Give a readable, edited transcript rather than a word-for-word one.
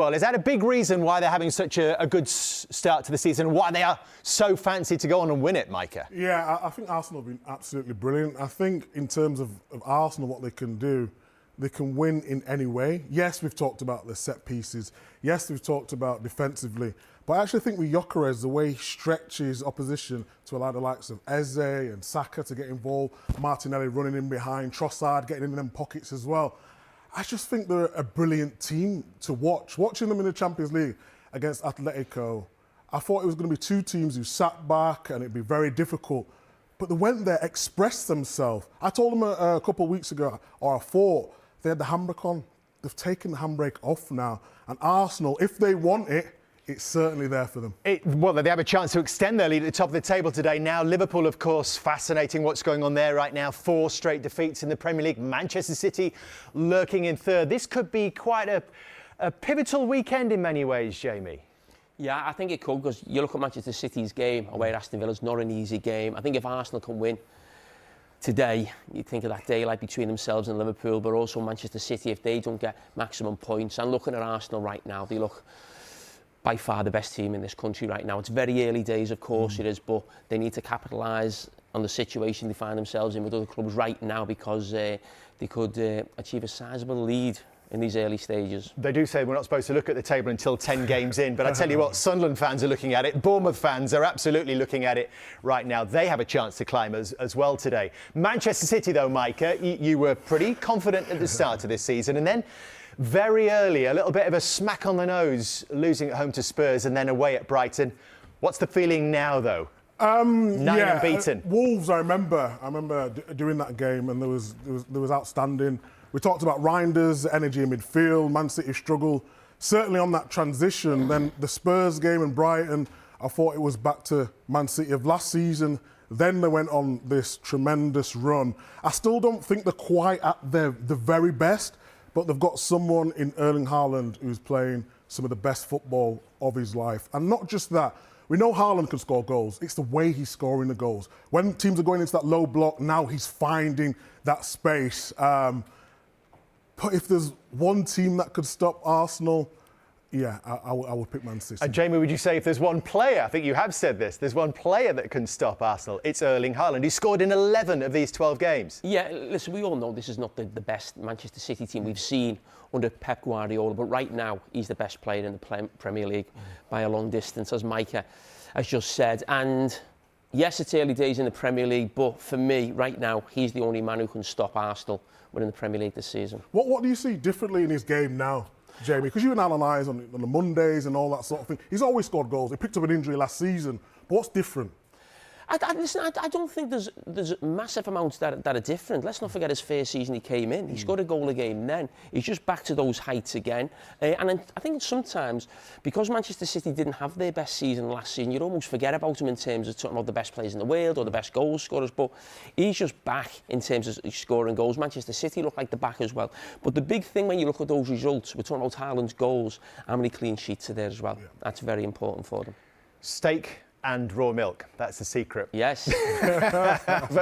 Well, is that a big reason why they're having such a good start to the season, why they are so fancy to go on and win it, Micah? Yeah, I think Arsenal have been absolutely brilliant. I think in terms of Arsenal, what they can do, they can win in any way. Yes, we've talked about the set pieces. Yes, we've talked about defensively. But I actually think with Gyökeres, the way he stretches opposition to allow the likes of Eze and Saka to get involved, Martinelli running in behind, Trossard getting in them pockets as well. I just think they're a brilliant team to watch. Watching them in the Champions League against Atletico, I thought it was going to be two teams who sat back and it'd be very difficult. But they went there, expressed themselves. I told them a couple of weeks ago, or I thought, they had the handbrake on. They've taken the handbrake off now. And Arsenal, if they want it, it's certainly there for them. Well, they have a chance to extend their lead at the top of the table today. Now, Liverpool, of course, fascinating what's going on there right now. 4 straight defeats in the Premier League. Manchester City lurking in third. This could be quite a pivotal weekend in many ways, Jamie. Yeah, I think it could, because you look at Manchester City's game away at Aston Villa, it's not an easy game. I think if Arsenal can win today, you think of that daylight between themselves and Liverpool, but also Manchester City, if they don't get maximum points. And looking at Arsenal right now, they look by far the best team in this country right now. It's very early days, of course it is, but they need to capitalise on the situation they find themselves in with other clubs right now, because they could achieve a sizable lead in these early stages. They do say we're not supposed to look at the table until 10 games in, but I tell you what, Sunderland fans are looking at it. Bournemouth fans are absolutely looking at it right now. They have a chance to climb as well today. Manchester City, though, Micah, you were pretty confident at the start of this season, and then very early, a little bit of a smack on the nose, losing at home to Spurs and then away at Brighton. What's the feeling now, though? 9 unbeaten. Wolves, I remember doing that game, and there was outstanding. We talked about Reinders' energy in midfield. Man City struggle certainly on that transition. Then the Spurs game in Brighton, I thought it was back to Man City of last season. Then they went on this tremendous run. I still don't think they're quite at the very best, but they've got someone in Erling Haaland who's playing some of the best football of his life. And not just that, we know Haaland can score goals. It's the way he's scoring the goals. When teams are going into that low block, now he's finding that space. But if there's one team that could stop Arsenal, yeah, I would pick Man City. Jamie, would you say if there's one player, I think you have said this, there's one player that can stop Arsenal, it's Erling Haaland. He scored in 11 of these 12 games. Yeah, listen, we all know this is not the best Manchester City team we've seen under Pep Guardiola, but right now he's the best player in the Premier League by a long distance, as Micah has just said. And yes, it's early days in the Premier League, but for me, right now, he's the only man who can stop Arsenal winning the Premier League this season. What do you see differently in his game now, Jamie? Because you and Alan eyes on the Mondays and all that sort of thing. He's always scored goals. He picked up an injury last season. But what's different? Listen, I don't think there's massive amounts that are different. Let's not forget his first season he came in. He scored a goal a game then. He's just back to those heights again. And I think sometimes, because Manchester City didn't have their best season last season, you'd almost forget about him in terms of talking about the best players in the world or the best goal scorers. But he's just back in terms of scoring goals. Manchester City look like the back as well. But the big thing when you look at those results, we're talking about Haaland's goals, how many clean sheets are there as well. Yeah. That's very important for them. Steak and raw milk. That's the secret. Yes.